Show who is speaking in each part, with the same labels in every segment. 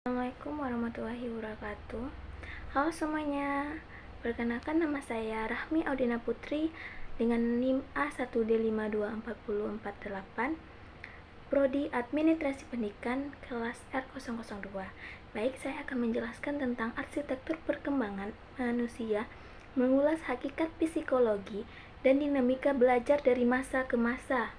Speaker 1: Assalamualaikum warahmatullahi wabarakatuh. Halo semuanya, perkenalkan nama saya Rahmi Audina Putri dengan NIM A1D52448, Prodi Administrasi Pendidikan kelas R002. Baik, saya akan menjelaskan tentang arsitektur perkembangan manusia, mengulas hakikat psikologi dan dinamika belajar dari masa ke masa,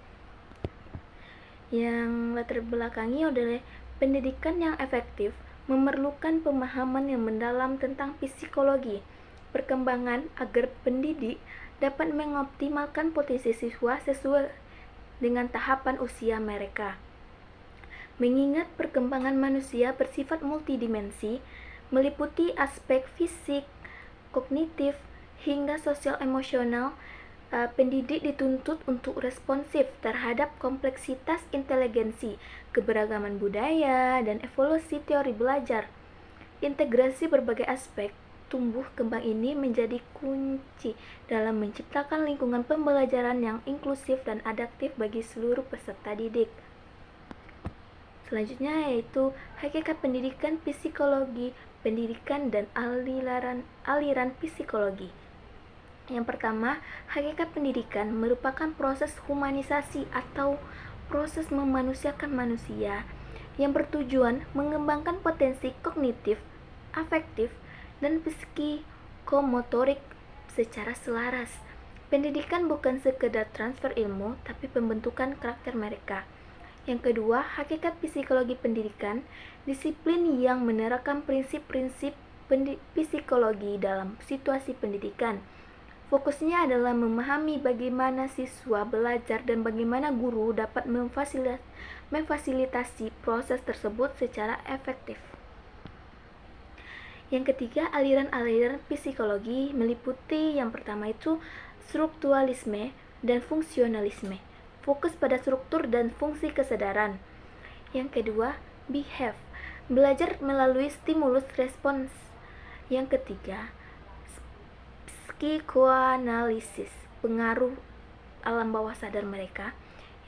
Speaker 1: yang latar belakangi oleh pendidikan yang efektif memerlukan pemahaman yang mendalam tentang psikologi perkembangan agar pendidik dapat mengoptimalkan potensi siswa sesuai dengan tahapan usia mereka. Mengingat perkembangan manusia bersifat multidimensi, meliputi aspek fisik, kognitif, hingga sosial emosional, pendidik dituntut untuk responsif terhadap kompleksitas inteligensi, keberagaman budaya, dan evolusi teori belajar. Integrasi berbagai aspek tumbuh kembang ini menjadi kunci dalam menciptakan lingkungan pembelajaran yang inklusif dan adaptif bagi seluruh peserta didik. Selanjutnya yaitu hakikat pendidikan psikologi, pendidikan dan aliran psikologi. Yang pertama, hakikat pendidikan merupakan proses humanisasi atau proses memanusiakan manusia yang bertujuan mengembangkan potensi kognitif, afektif, dan psikomotorik secara selaras. Pendidikan bukan sekedar transfer ilmu, tapi pembentukan karakter mereka. Yang kedua, hakikat psikologi pendidikan, disiplin yang menerapkan prinsip-prinsip psikologi dalam situasi pendidikan. Fokusnya adalah memahami bagaimana siswa belajar dan bagaimana guru dapat memfasilitasi proses tersebut secara efektif. Yang ketiga, aliran-aliran psikologi meliputi yang pertama itu strukturalisme dan fungsionalisme, fokus pada struktur dan fungsi kesadaran. Yang kedua, behave, belajar melalui stimulus respons. Yang ketiga, psikoanalisis, pengaruh alam bawah sadar mereka.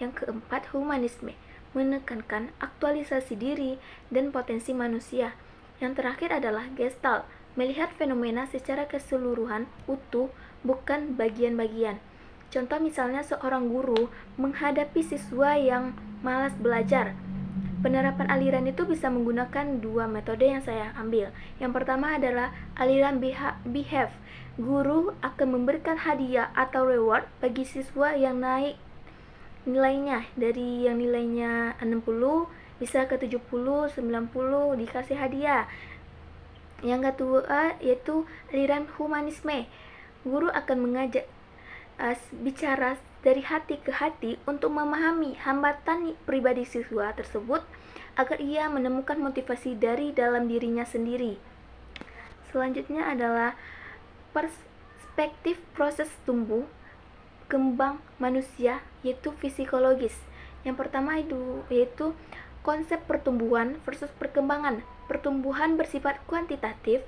Speaker 1: Yang keempat, humanisme, menekankan aktualisasi diri dan potensi manusia. Yang terakhir adalah gestalt, melihat fenomena secara keseluruhan, utuh, bukan bagian-bagian. Contoh misalnya seorang guru menghadapi siswa yang malas belajar. Penerapan aliran itu bisa menggunakan dua metode yang saya ambil. Yang pertama adalah aliran behave. Guru akan memberikan hadiah atau reward bagi siswa yang naik nilainya, dari yang nilainya 60 bisa ke 70, 90 dikasih hadiah. Yang kedua yaitu aliran humanisme. Guru akan mengajak bicara dari hati ke hati untuk memahami hambatan pribadi siswa tersebut agar ia menemukan motivasi dari dalam dirinya sendiri. Selanjutnya adalah perspektif proses tumbuh kembang manusia yaitu psikologis. Yang pertama itu yaitu konsep pertumbuhan versus perkembangan. Pertumbuhan bersifat kuantitatif,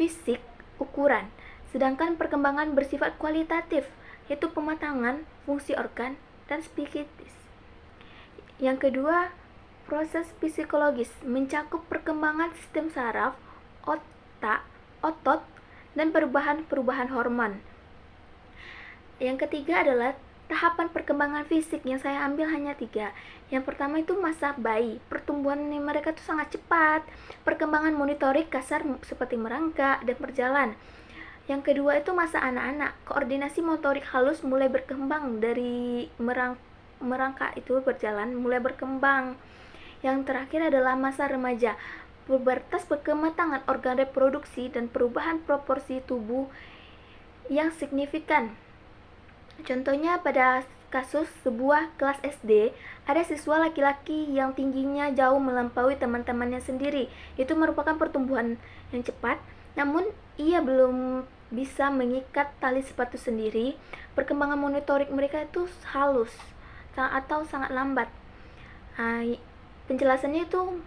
Speaker 1: fisik, ukuran, sedangkan perkembangan bersifat kualitatif, yaitu pematangan fungsi organ dan psikis. Yang kedua, proses psikologis mencakup perkembangan sistem saraf, otak, otot, dan perubahan-perubahan hormon. Yang ketiga adalah tahapan perkembangan fisik, yang saya ambil hanya 3. Yang pertama itu masa bayi, pertumbuhan mereka itu sangat cepat, perkembangan monitorik kasar seperti merangkak dan berjalan. Yang kedua itu masa anak-anak, koordinasi motorik halus mulai berkembang, dari merangkak itu berjalan mulai berkembang. Yang terakhir adalah masa remaja, pubertas, kematangan organ reproduksi dan perubahan proporsi tubuh yang signifikan. Contohnya pada kasus sebuah kelas SD, ada siswa laki-laki yang tingginya jauh melampaui teman-temannya sendiri. Itu merupakan pertumbuhan yang cepat, namun ia belum bisa mengikat tali sepatu sendiri. Perkembangan monitorik mereka itu halus atau sangat lambat. Penjelasannya itu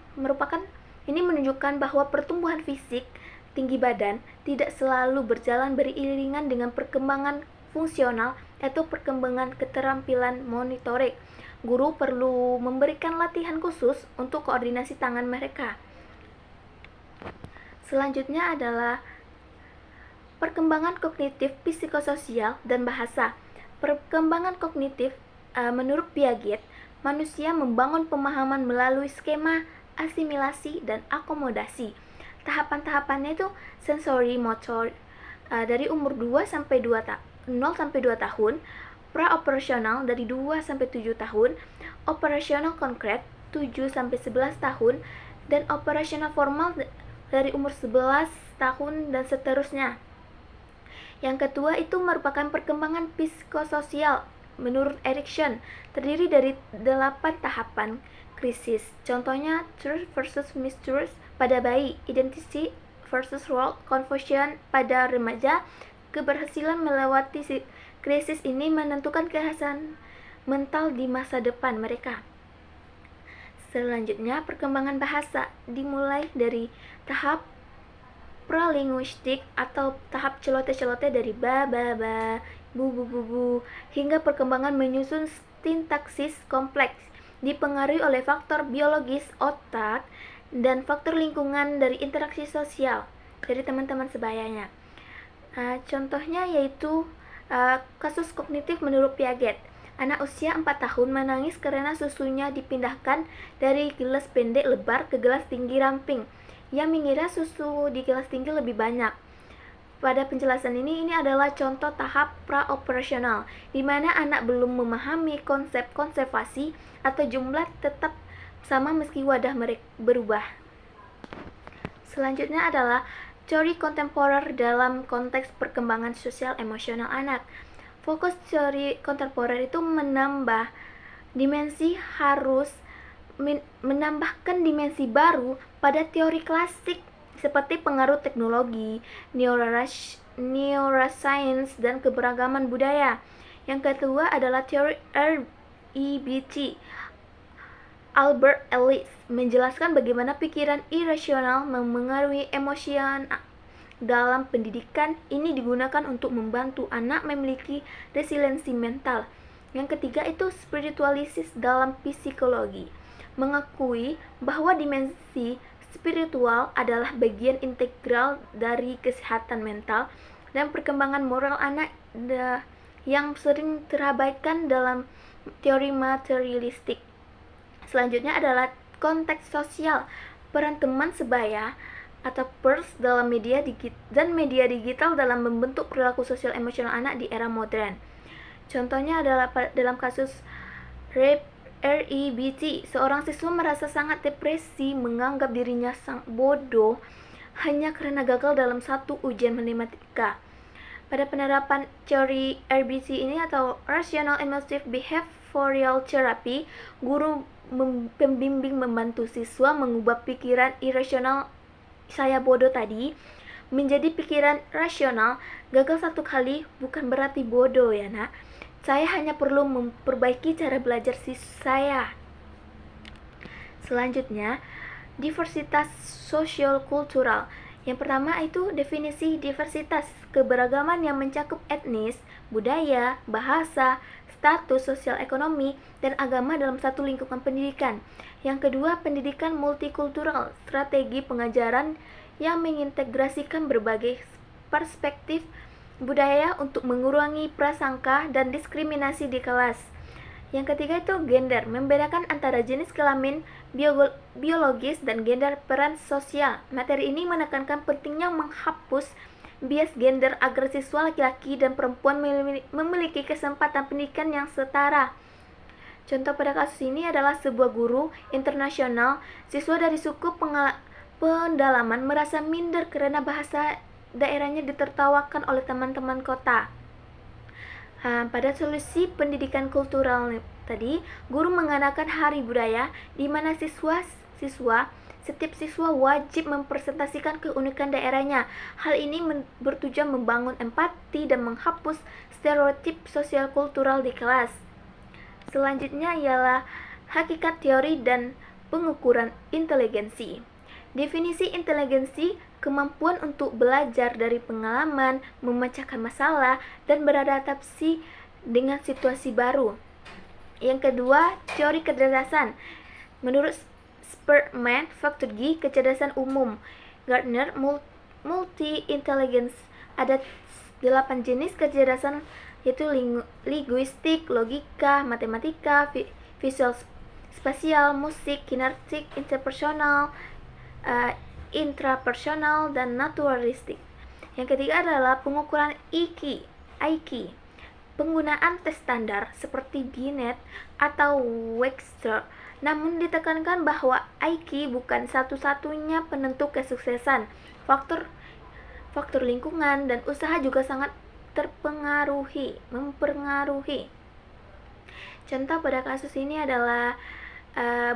Speaker 1: ini menunjukkan bahwa pertumbuhan fisik, tinggi badan tidak selalu berjalan beriringan dengan perkembangan fungsional atau perkembangan keterampilan monitorik. Guru perlu memberikan latihan khusus untuk koordinasi tangan mereka. Selanjutnya adalah perkembangan kognitif, psikososial, dan bahasa. Perkembangan kognitif, menurut Piaget, manusia membangun pemahaman melalui skema, asimilasi, dan akomodasi. Tahapan-tahapannya itu sensori motor dari umur 0 sampai 2 tahun, pra-operasional dari 2 sampai 7 tahun, operasional konkret 7 sampai 11 tahun, dan operasional formal dari umur 11 tahun dan seterusnya. Yang kedua itu merupakan perkembangan psikososial menurut Erikson, terdiri dari 8 tahapan krisis. Contohnya truth versus mistrust pada bayi, identity versus role confusion pada remaja. Keberhasilan melewati krisis ini menentukan kehasan mental di masa depan mereka. Selanjutnya, perkembangan bahasa dimulai dari tahap pralinguistik atau tahap celote-celote dari ba, bu, hingga perkembangan menyusun sintaksis kompleks, dipengaruhi oleh faktor biologis otak dan faktor lingkungan dari interaksi sosial dari teman-teman sebayanya. Contohnya yaitu kasus kognitif menurut Piaget. Anak usia 4 tahun menangis karena susunya dipindahkan dari gelas pendek lebar ke gelas tinggi ramping. Ia mengira susu di gelas tinggi lebih banyak. Pada penjelasan ini adalah contoh tahap pra-operasional, di mana anak belum memahami konsep konservasi atau jumlah tetap sama meski wadah mereka berubah. Selanjutnya adalah teori kontemporer dalam konteks perkembangan sosial emosional anak. Fokus teori kontemporer itu menambahkan dimensi baru pada teori klasik seperti pengaruh teknologi, neuroscience, dan keberagaman budaya. Yang kedua adalah teori REBT. Albert Ellis menjelaskan bagaimana pikiran irasional memengaruhi emosi dalam pendidikan. Ini digunakan untuk membantu anak memiliki resiliensi mental. Yang ketiga itu spiritualisis dalam psikologi, mengakui bahwa dimensi spiritual adalah bagian integral dari kesehatan mental dan perkembangan moral anak yang sering terabaikan dalam teori materialistik. Selanjutnya adalah konteks sosial, peran teman sebaya atau peers dalam media digital dalam membentuk perilaku sosial emosional anak di era modern. Contohnya adalah dalam kasus REBT, seorang siswa merasa sangat depresi, menganggap dirinya sang bodoh hanya karena gagal dalam satu ujian matematika. Pada penerapan teori RBT ini atau Rational Emotive Behavioral Therapy, guru pembimbing membantu siswa mengubah pikiran irasional saya bodoh tadi menjadi pikiran rasional. Gagal satu kali bukan berarti bodoh ya nak. Saya hanya perlu memperbaiki cara belajar saya. Selanjutnya, diversitas sosial-kultural. Yang pertama itu definisi diversitas, keberagaman yang mencakup etnis, budaya, bahasa, status sosial ekonomi, dan agama dalam satu lingkungan pendidikan. Yang kedua, pendidikan multikultural, strategi pengajaran yang mengintegrasikan berbagai perspektif budaya untuk mengurangi prasangka dan diskriminasi di kelas. Yang ketiga itu gender, membedakan antara jenis kelamin biologis dan gender peran sosial. Materi ini menekankan pentingnya menghapus bias gender agar siswa laki-laki dan perempuan memiliki kesempatan pendidikan yang setara. Contoh pada kasus ini adalah sebuah guru internasional, siswa dari suku pendalaman merasa minder karena bahasa daerahnya ditertawakan oleh teman-teman kota. Pada solusi pendidikan kultural tadi, guru mengadakan hari budaya di mana setiap siswa wajib mempresentasikan keunikan daerahnya. Hal ini bertujuan membangun empati dan menghapus stereotip sosial kultural di kelas. Selanjutnya ialah hakikat teori dan pengukuran inteligensi. Definisi inteligensi, kemampuan untuk belajar dari pengalaman, memecahkan masalah, dan beradaptasi dengan situasi baru. Yang kedua, teori kecerdasan. Menurut Spearman, faktor G, kecerdasan umum, Gardner multi-intelligence. Ada 8 jenis kecerdasan, yaitu linguistik, logika, matematika, visual spasial, musik, kinetik, interpersonal, intrapersonal, dan naturalistik. Yang ketiga adalah pengukuran IQ. Penggunaan tes standar seperti Binet atau Webster, namun ditekankan bahwa IQ bukan satu-satunya penentu kesuksesan. Faktor lingkungan dan usaha juga sangat mempengaruhi. Contoh pada kasus ini adalah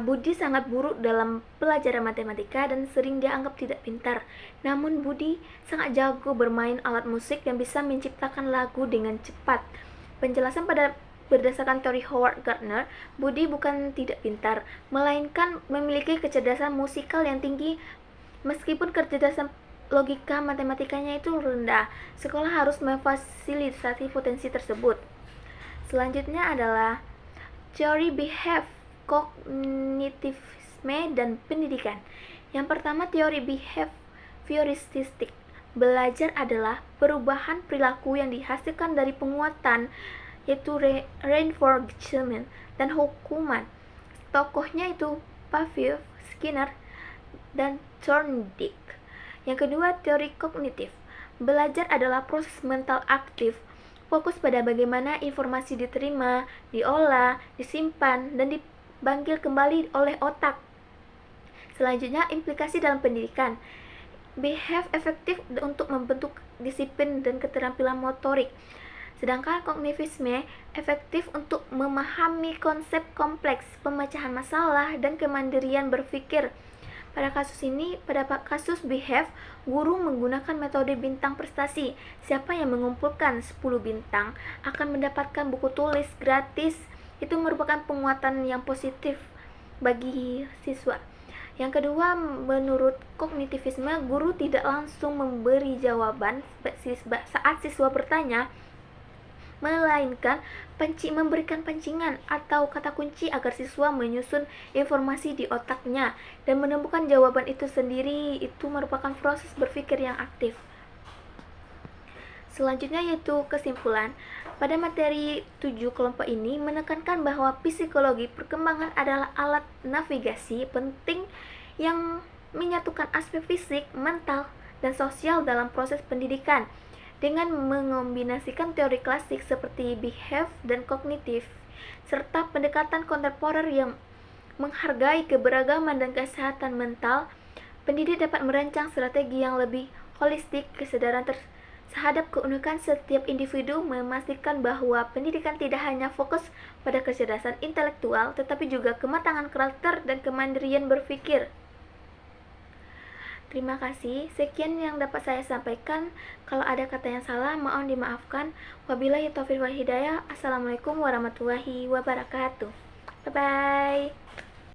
Speaker 1: Budi sangat buruk dalam pelajaran matematika dan sering dianggap tidak pintar. Namun Budi sangat jago bermain alat musik dan bisa menciptakan lagu dengan cepat. Penjelasan berdasarkan teori Howard Gardner, Budi bukan tidak pintar, melainkan memiliki kecerdasan musikal yang tinggi. Meskipun kecerdasan logika matematikanya itu rendah, sekolah harus memfasilitasi potensi tersebut. Selanjutnya adalah teori kognitivisme dan pendidikan. Yang pertama, teori behavioristik. Belajar adalah perubahan perilaku yang dihasilkan dari penguatan, yaitu reinforcement dan hukuman. Tokohnya itu Pavlov, Skinner, dan Thorndike. Yang kedua, teori kognitif. Belajar adalah proses mental aktif, fokus pada bagaimana informasi diterima, diolah, disimpan, dan dipanggil kembali oleh otak. Selanjutnya, implikasi dalam pendidikan. Behave efektif untuk membentuk disiplin dan keterampilan motorik. Sedangkan kognitivisme efektif untuk memahami konsep kompleks, pemecahan masalah, dan kemandirian berpikir. Pada kasus Behave, guru menggunakan metode bintang prestasi. Siapa yang mengumpulkan 10 bintang akan mendapatkan buku tulis gratis. Itu merupakan penguatan yang positif bagi siswa. Yang kedua, menurut kognitivisme, guru tidak langsung memberi jawaban saat siswa bertanya, melainkan memberikan pancingan atau kata kunci agar siswa menyusun informasi di otaknya dan menemukan jawaban itu sendiri. Itu merupakan proses berpikir yang aktif. Selanjutnya yaitu kesimpulan. Pada materi 7 kelompok ini menekankan bahwa psikologi perkembangan adalah alat navigasi penting yang menyatukan aspek fisik, mental, dan sosial dalam proses pendidikan dengan mengombinasikan teori klasik seperti Behave dan kognitif serta pendekatan kontemporer yang menghargai keberagaman dan kesehatan mental. Pendidik dapat merancang strategi yang lebih holistik, kesadaran terhadap keunikan setiap individu, memastikan bahwa pendidikan tidak hanya fokus pada kecerdasan intelektual, tetapi juga kematangan karakter dan kemandirian berpikir. Terima kasih. Sekian yang dapat saya sampaikan. Kalau ada kata yang salah, mohon dimaafkan. Wabillahi taufiq wal hidayah. Assalamualaikum warahmatullahi wabarakatuh. Bye-bye.